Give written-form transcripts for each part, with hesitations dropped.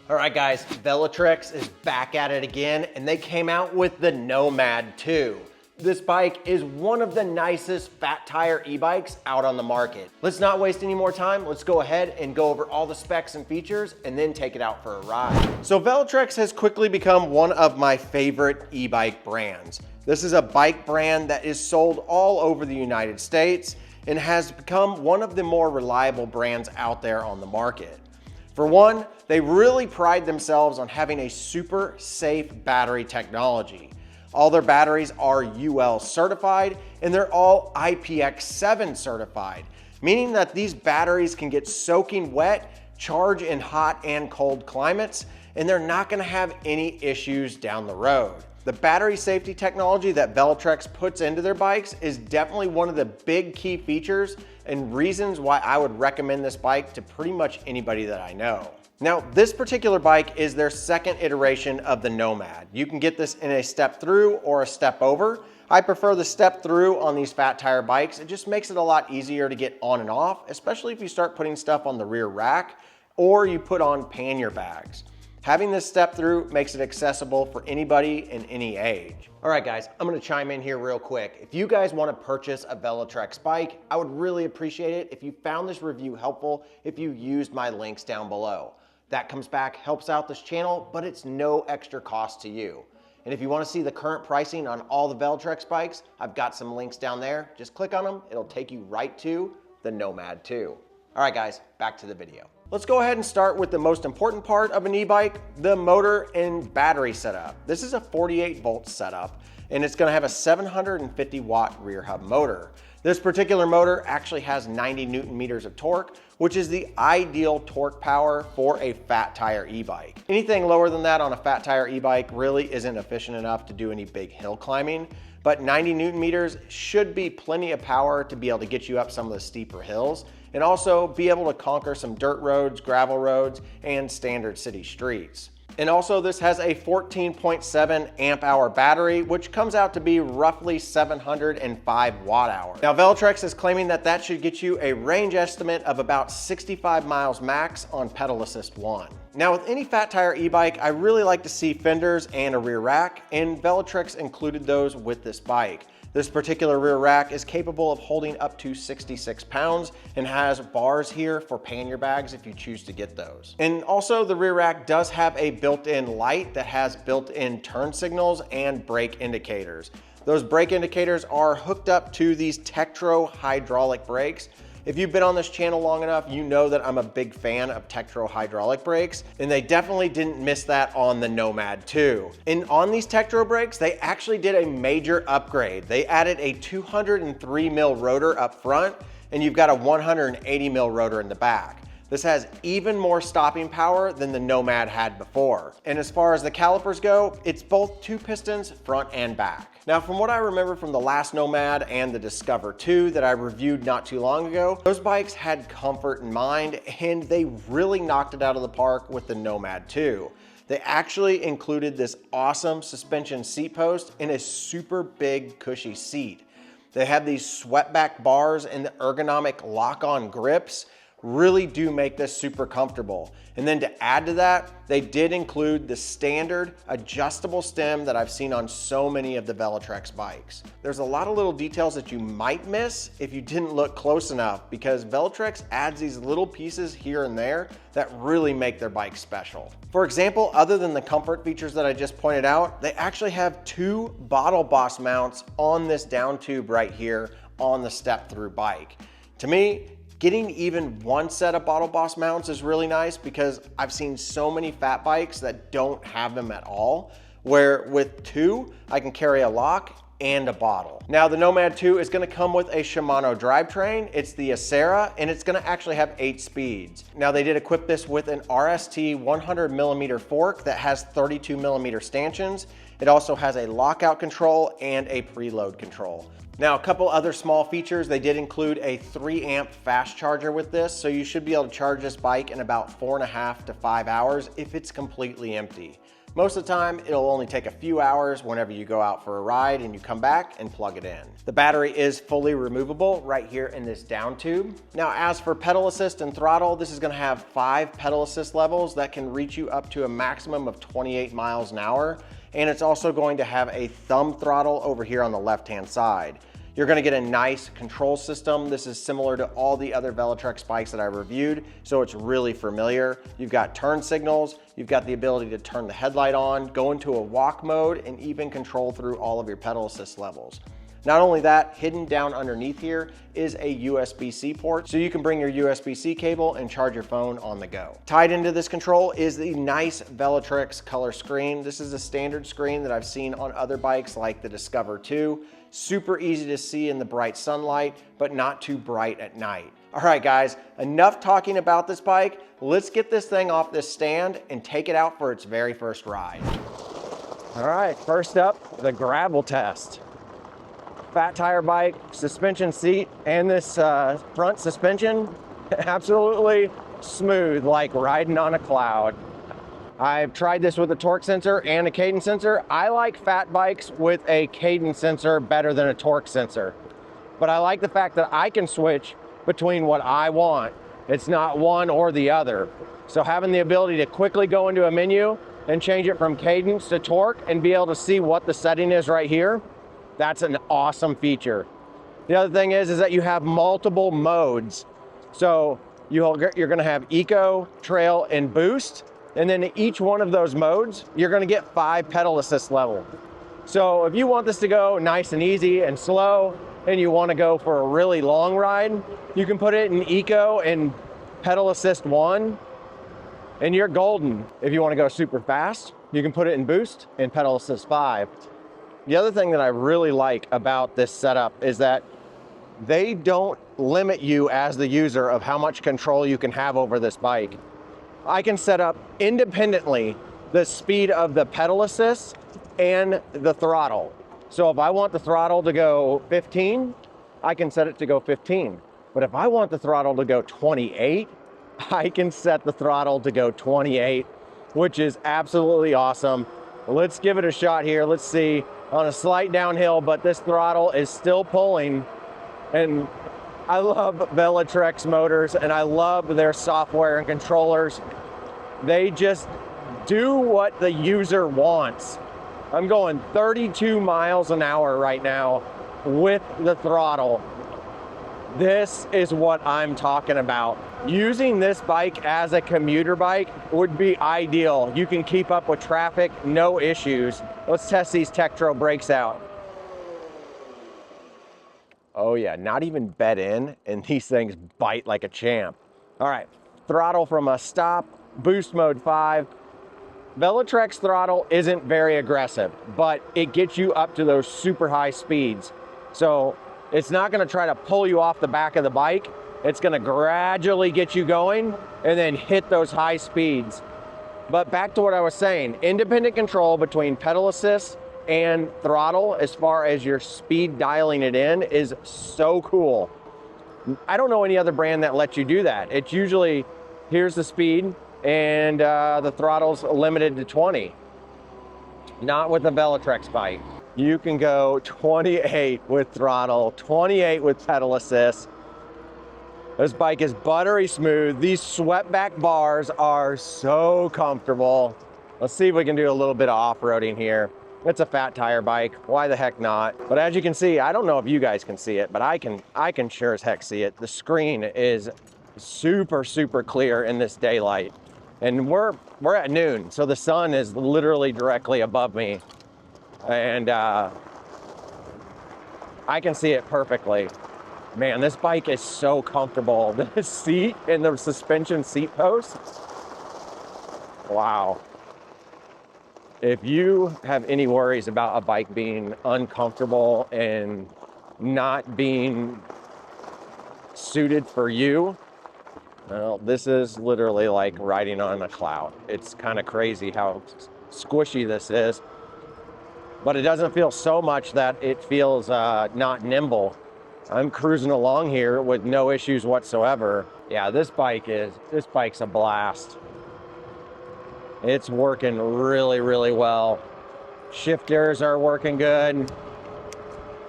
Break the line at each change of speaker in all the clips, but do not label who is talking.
All right guys, Velotric is back at it again, and they came out with the Nomad 2. This bike is one of the nicest fat tire e-bikes out on the market. Let's not waste any more time. Let's go ahead and go over all the specs and features and then take it out for a ride. So Velotric has quickly become one of my favorite e-bike brands. This is a bike brand that is sold all over the United States and has become one of the more reliable brands out there on the market. For one, they really pride themselves on having a super safe battery technology. All their batteries are UL certified and they're all IPX7 certified, meaning that these batteries can get soaking wet, charge in hot and cold climates, and they're not gonna have any issues down the road. The battery safety technology that Velotric puts into their bikes is definitely one of the big key features and reasons why I would recommend this bike to pretty much anybody that I know. Now, this particular bike is their second iteration of the Nomad. You can get this in a step through or a step over. I prefer the step through on these fat tire bikes. It just makes it a lot easier to get on and off, especially if you start putting stuff on the rear rack or you put on pannier bags. Having this step through makes it accessible for anybody in any age. All right guys, I'm gonna chime in here real quick. If you guys wanna purchase a Velotric bike, I would really appreciate it if you found this review helpful, if you used my links down below. That comes back, helps out this channel, but it's no extra cost to you. And if you wanna see the current pricing on all the Velotric bikes, I've got some links down there. Just click on them, it'll take you right to the Nomad 2. All right guys, back to the video. Let's go ahead and start with the most important part of an e-bike, the motor and battery setup. This is a 48 volt setup, and it's gonna have a 750 watt rear hub motor. This particular motor actually has 90 Newton meters of torque, which is the ideal torque power for a fat tire e-bike. Anything lower than that on a fat tire e-bike really isn't efficient enough to do any big hill climbing, but 90 Newton meters should be plenty of power to be able to get you up some of the steeper hills and also be able to conquer some dirt roads, gravel roads, and standard city streets. And also this has a 14.7 amp hour battery, which comes out to be roughly 705 watt hours. Now Velotric is claiming that that should get you a range estimate of about 65 miles max on pedal assist 1. Now with any fat tire e-bike, I really like to see fenders and a rear rack, and Velotric included those with this bike. This particular rear rack is capable of holding up to 66 pounds and has bars here for pannier bags if you choose to get those. And also the rear rack does have a built-in light that has built-in turn signals and brake indicators. Those brake indicators are hooked up to these Tektro hydraulic brakes. If you've been on this channel long enough, you know that I'm a big fan of Tektro hydraulic brakes, and they definitely didn't miss that on the Nomad 2. And on these Tektro brakes, they actually did a major upgrade. They added a 203 mil rotor up front, and you've got a 180 mil rotor in the back. This has even more stopping power than the Nomad had before. And as far as the calipers go, it's both two pistons, front and back. Now, from what I remember from the last Nomad and the Discover 2 that I reviewed not too long ago, those bikes had comfort in mind, and they really knocked it out of the park with the Nomad 2. They actually included this awesome suspension seat post and a super big cushy seat. They have these swept-back bars and the ergonomic lock-on grips really do make this super comfortable. And then to add to that, they did include the standard adjustable stem that I've seen on so many of the Velotric bikes. There's a lot of little details that you might miss if you didn't look close enough, because Velotric adds these little pieces here and there that really make their bike special. For example, other than the comfort features that I just pointed out, they actually have two Bottle Boss mounts on this down tube right here on the step-through bike. To me, getting even one set of Bottle Boss mounts is really nice, because I've seen so many fat bikes that don't have them at all, where with two, I can carry a lock and a bottle. Now the Nomad 2 is gonna come with a Shimano drivetrain. It's the Acera, and it's gonna actually have 8 speeds. Now they did equip this with an RST 100mm fork that has 32mm stanchions. It also has a lockout control and a preload control. Now, a couple other small features, they did include a 3 amp fast charger with this, so you should be able to charge this bike in about 4.5 to 5 hours if it's completely empty. Most of the time, it'll only take a few hours whenever you go out for a ride and you come back and plug it in. The battery is fully removable right here in this down tube. Now, as for pedal assist and throttle, this is gonna have 5 pedal assist levels that can reach you up to a maximum of 28 miles an hour. And it's also going to have a thumb throttle over here on the left-hand side. You're gonna get a nice control system. This is similar to all the other Velotric bikes that I reviewed, so it's really familiar. You've got turn signals, you've got the ability to turn the headlight on, go into a walk mode, and even control through all of your pedal assist levels. Not only that, hidden down underneath here is a USB-C port, so you can bring your USB-C cable and charge your phone on the go. Tied into this control is the nice Velotric color screen. This is a standard screen that I've seen on other bikes like the Discover 2. Super easy to see in the bright sunlight, but not too bright at night. All right, guys, enough talking about this bike. Let's get this thing off this stand and take it out for its very first ride. All right, first up, the gravel test. Fat tire bike, suspension seat, and this front suspension, absolutely smooth, like riding on a cloud. I've tried this with a torque sensor and a cadence sensor. I like fat bikes with a cadence sensor better than a torque sensor. But I like the fact that I can switch between what I want. It's not one or the other. So having the ability to quickly go into a menu and change it from cadence to torque and be able to see what the setting is right here, that's an awesome feature. The other thing is that you have multiple modes. So you're gonna have eco, trail, and boost. And then in each one of those modes, you're gonna get 5 pedal assist level. So if you want this to go nice and easy and slow, and you wanna go for a really long ride, you can put it in eco and pedal assist 1, and you're golden. If you wanna go super fast, you can put it in boost and pedal assist 5. The other thing that I really like about this setup is that they don't limit you as the user of how much control you can have over this bike. I can set up independently the speed of the pedal assist and the throttle. So if I want the throttle to go 15, I can set it to go 15. But if I want the throttle to go 28, I can set the throttle to go 28, which is absolutely awesome. Let's give it a shot here. Let's see, on a slight downhill, but this throttle is still pulling. And I love Velotric motors, and I love their software and controllers. They just do what the user wants. I'm going 32 miles an hour right now with the throttle. This is what I'm talking about. Using this bike as a commuter bike would be ideal. You can keep up with traffic, no issues. Let's test these Tektro brakes out. Oh yeah, not even bed in, and these things bite like a champ. All right, throttle from a stop, boost mode 5. Velotric's throttle isn't very aggressive, but it gets you up to those super high speeds. So it's not gonna try to pull you off the back of the bike. It's gonna gradually get you going and then hit those high speeds. But back to what I was saying, independent control between pedal assist and throttle as far as your speed dialing it in is so cool. I don't know any other brand that lets you do that. It's usually, here's the speed and the throttle's limited to 20. Not with the Velotric bike. You can go 28 with throttle, 28 with pedal assist. This bike is buttery smooth. These swept back bars are so comfortable. Let's see if we can do a little bit of off-roading here. It's a fat tire bike, why the heck not? But as you can see, I don't know if you guys can see it, but I can sure as heck see it. The screen is super, super clear in this daylight. And we're at noon, so the sun is literally directly above me. And I can see it perfectly. Man, this bike is so comfortable. The seat and the suspension seat post, wow. If you have any worries about a bike being uncomfortable and not being suited for you, well, this is literally like riding on a cloud. It's kind of crazy how squishy this is, but it doesn't feel so much that it feels not nimble. I'm cruising along here with no issues whatsoever. Yeah, this bike's a blast. It's working really, really well. Shifters are working good.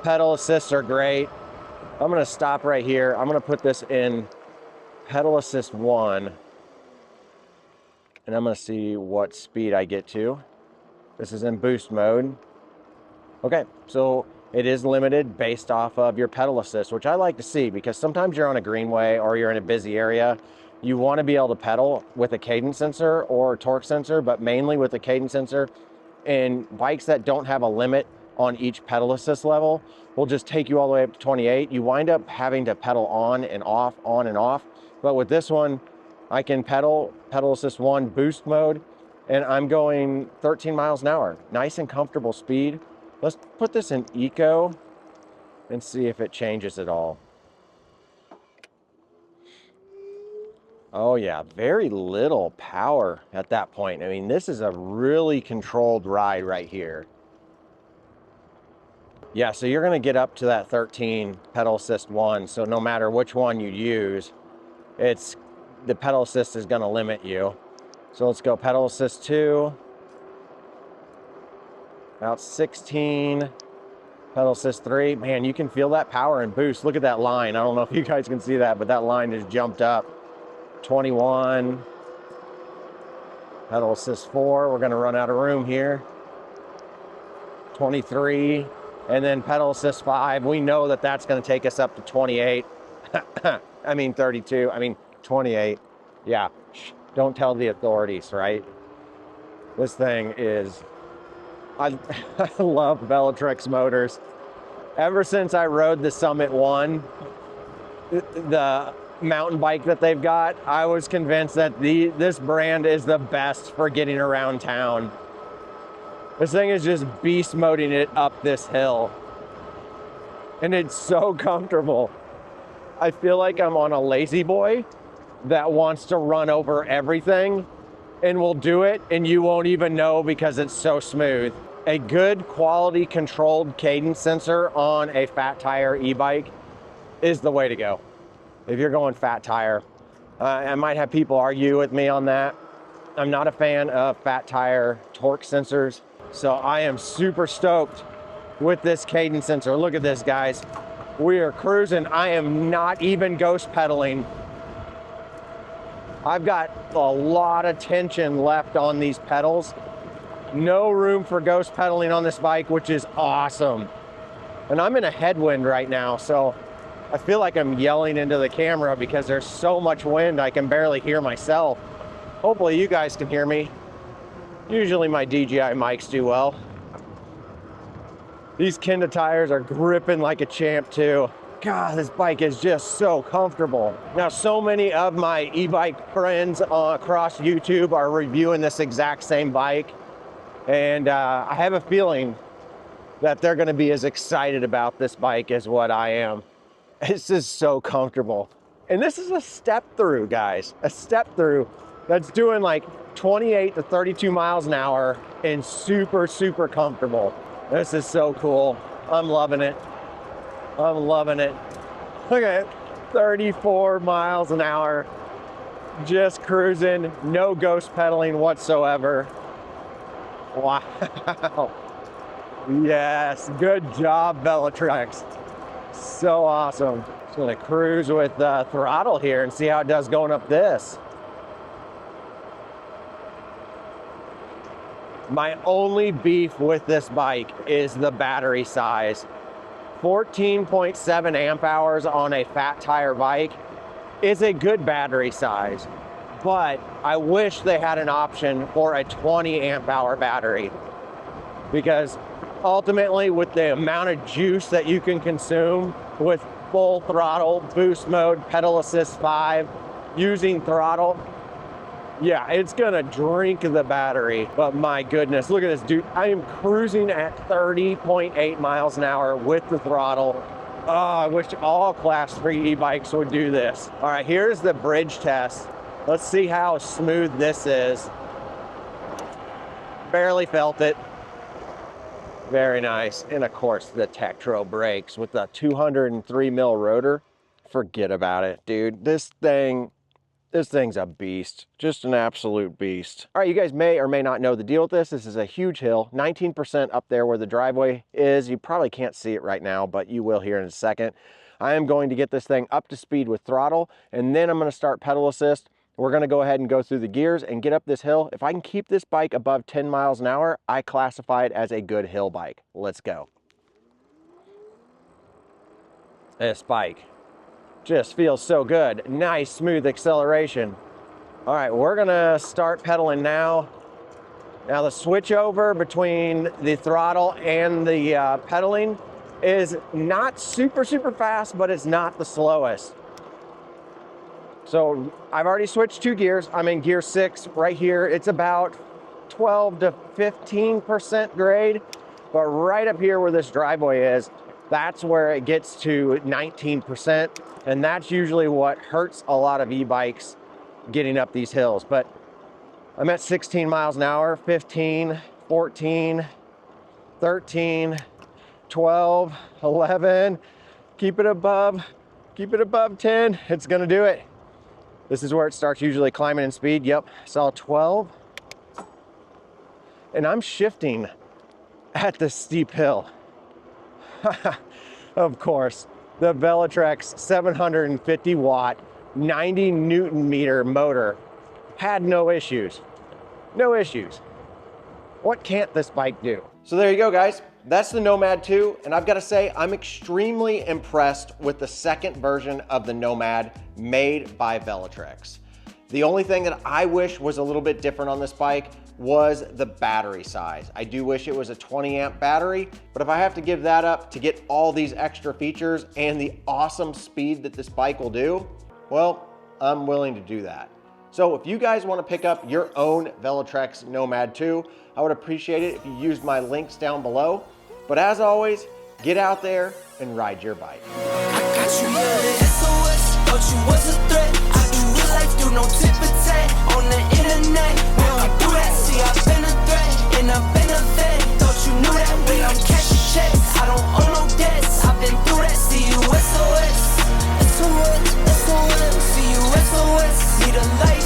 Pedal assists are great. I'm gonna stop right here. I'm gonna put this in pedal assist 1, and I'm gonna see what speed I get to. This is in boost mode. Okay, so it is limited based off of your pedal assist, which I like to see because sometimes you're on a greenway or you're in a busy area. You want to be able to pedal with a cadence sensor or torque sensor, but mainly with a cadence sensor. And bikes that don't have a limit on each pedal assist level will just take you all the way up to 28. You wind up having to pedal on and off, on and off. But with this one, I can pedal assist 1 boost mode, and I'm going 13 miles an hour. Nice and comfortable speed. Let's put this in eco and see if it changes at all. Oh yeah, very little power at that point. I mean, this is a really controlled ride right here. Yeah, so you're gonna get up to that 13 pedal assist 1. So no matter which one you use, the pedal assist is gonna limit you. So let's go pedal assist 2, about 16, pedal assist 3. Man, you can feel that power and boost. Look at that line. I don't know if you guys can see that, but that line has jumped up. 21, pedal assist 4. We're gonna run out of room here. 23, and then pedal assist 5. We know that that's gonna take us up to 28. I mean 32, I mean 28. Yeah, don't tell the authorities, right? This thing is, I love Velotric's motors. Ever since I rode the Summit 1, the mountain bike that they've got, I was convinced that this brand is the best for getting around town. This thing is just beast moding it up this hill. And it's so comfortable. I feel like I'm on a lazy boy that wants to run over everything and will do it and you won't even know because it's so smooth. A good quality controlled cadence sensor on a fat tire e-bike is the way to go. If you're going fat tire, I might have people argue with me on that. I'm not a fan of fat tire torque sensors, so I am super stoked with this cadence sensor. Look at this, guys. We are cruising. I am not even ghost pedaling. I've got a lot of tension left on these pedals. No room for ghost pedaling on this bike, which is awesome. And I'm in a headwind right now, so I feel like I'm yelling into the camera because there's so much wind I can barely hear myself. Hopefully you guys can hear me. Usually my DJI mics do well. These Kenda tires are gripping like a champ too. God, this bike is just so comfortable. Now, so many of my e-bike friends across YouTube are reviewing this exact same bike. And I have a feeling that they're gonna be as excited about this bike as what I am. It's just so comfortable. And this is a step through, guys. A step through that's doing like 28 to 32 miles an hour and super, super comfortable. This is so cool. I'm loving it. I'm loving it. Look at it, 34 miles an hour. Just cruising, no ghost pedaling whatsoever. Wow. Yes, good job, Velotric. So awesome. Just gonna cruise with throttle here and see how it does going up this. My only beef with this bike is the battery size. 14.7 amp hours on a fat tire bike is a good battery size, but I wish they had an option for a 20 amp hour battery, because ultimately with the amount of juice that you can consume with full throttle, boost mode, pedal assist 5, using throttle, yeah, it's gonna drink the battery. But my goodness, look at this, dude. I am cruising at 30.8 miles an hour with the throttle. Oh, I wish all class 3 e-bikes would do this. All right, here's the bridge test. Let's see how smooth this is. Barely felt it. Very nice. And of course, the Tektro brakes with the 203 mil rotor. Forget about it, dude. This thing, This thing's a beast, just an absolute beast. All right, you guys may or may not know the deal with this. This is a huge hill, 19% up there where the driveway is. You probably can't see it right now, but you will here in a second. I am going to get this thing up to speed with throttle, and then I'm gonna start pedal assist. We're gonna go ahead and go through the gears and get up this hill. If I can keep this bike above 10 miles an hour, I classify it as a good hill bike. Let's go. This bike just feels so good. Nice, smooth acceleration. All right, we're gonna start pedaling now. Now the switch over between the throttle and the pedaling is not super fast, but it's not the slowest. So I've already switched 2 gears. I'm in gear 6 right here. It's about 12 to 15% grade, but right up here where this driveway is, that's where it gets to 19%. And that's usually what hurts a lot of e-bikes getting up these hills. But I'm at 16 miles an hour, 15, 14, 13, 12, 11. Keep it above 10. It's gonna do it. This is where it starts usually climbing in speed. Yep, saw 12. And I'm shifting at this steep hill. Of course. The Velotric 750 watt, 90 Newton meter motor had no issues. No issues. What can't this bike do? So there you go, guys. That's the Nomad 2, and I've got to say, I'm extremely impressed with the second version of the Nomad made by Velotric. The only thing that I wish was a little bit different on this bike was the battery size. I do wish it was a 20 amp battery, but if I have to give that up to get all these extra features and the awesome speed that this bike will do, well, I'm willing to do that. So if you guys want to pick up your own Velotric Nomad 2, I would appreciate it if you used my links down below. But as always, get out there and ride your bike.
I got you yelling SOS, thought you was a threat. I do real life, do no tip for tat on the internet.